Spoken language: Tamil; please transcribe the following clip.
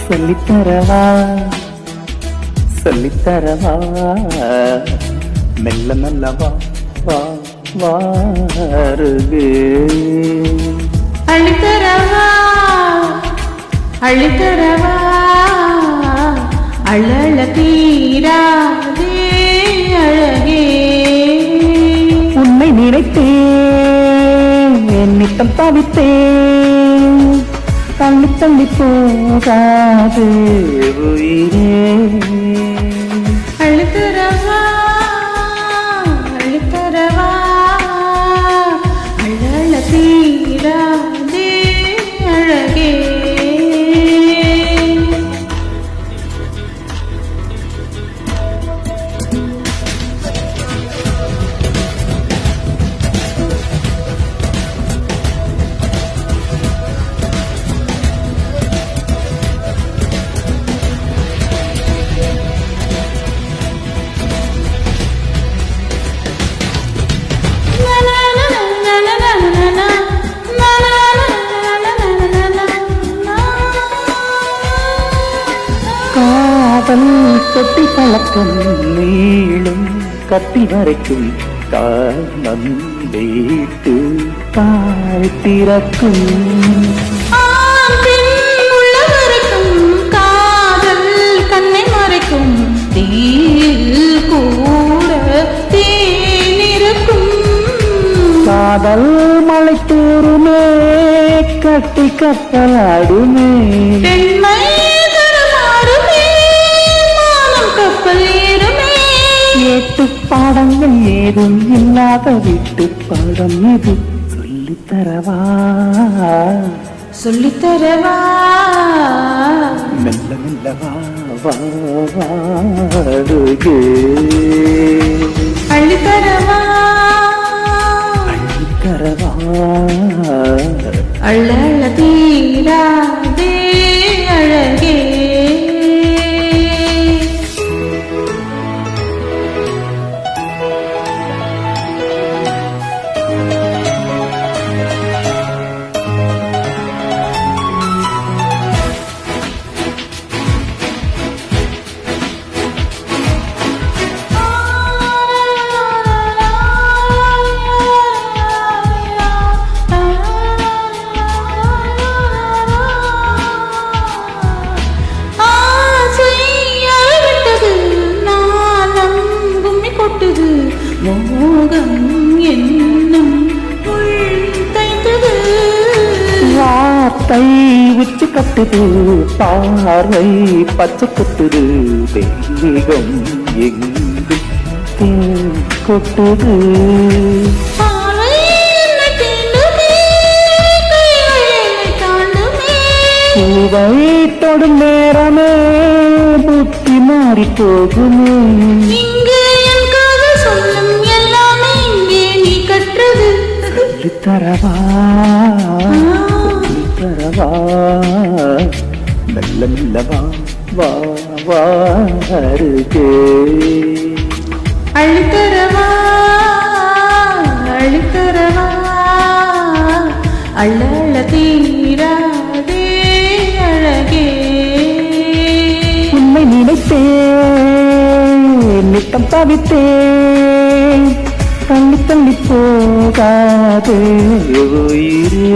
சொல்லித்தரவா சொல்லித்தரவா மெல்ல மெல்லவா வா வாருகே அழுத்தரவா அழுத்தரவா அழல தீராதே அழகே உன்னை நினைத்தேன் என் நித்தம் தவித்தேன் தள்ளி தள்ளி போகாது உயிரே அழுத்தரவா அழுத்தரவா அழல தீராதே அழகே காதல் தொட்டி பழக்கம் நீளும் கத்தி வரைக்கும் காலம் வீட்டு காய் திறக்கும் காதல் கண்ணை மறைக்கும் தீயில் கூட தேனிருக்கும் காதல் மலை தூருமே கட்டி கப்பலாடுமே பெண்மை கரமாடுமே மானம் கப்பல் ஏறுமே ஏட்டு பாடங்கள் ஏதும் இல்லாத வீட்டு பாடம் இது சொல்லித்தரவா சொல்லித்தரவா மெல்ல மெல்லவா வாருகே அள்ளித்தரவா அள்ளித்தரவா அள்ளல தீராதே அழகே மோகம் என்னும் தைத்தது வார்த்தை உச்சி கட்டுது பார்வை பச்சை கொட்டுது வேகம் எங்கு தேன் கொட்டுது பூவை தொடும் நேரமே புத்தி மாறி போகுமே சொல்லித்தரவா சொல்லித்தரவா மெல்ல மெல்லவா வா வாருகே அழுத்தரவா அழுத்தரவா அள்ளல தீராதே அழகே உன்னை நினைத்தேன் நித்தம் தவித்தேன் தள்ளி தள்ளி போகாதே உயிரே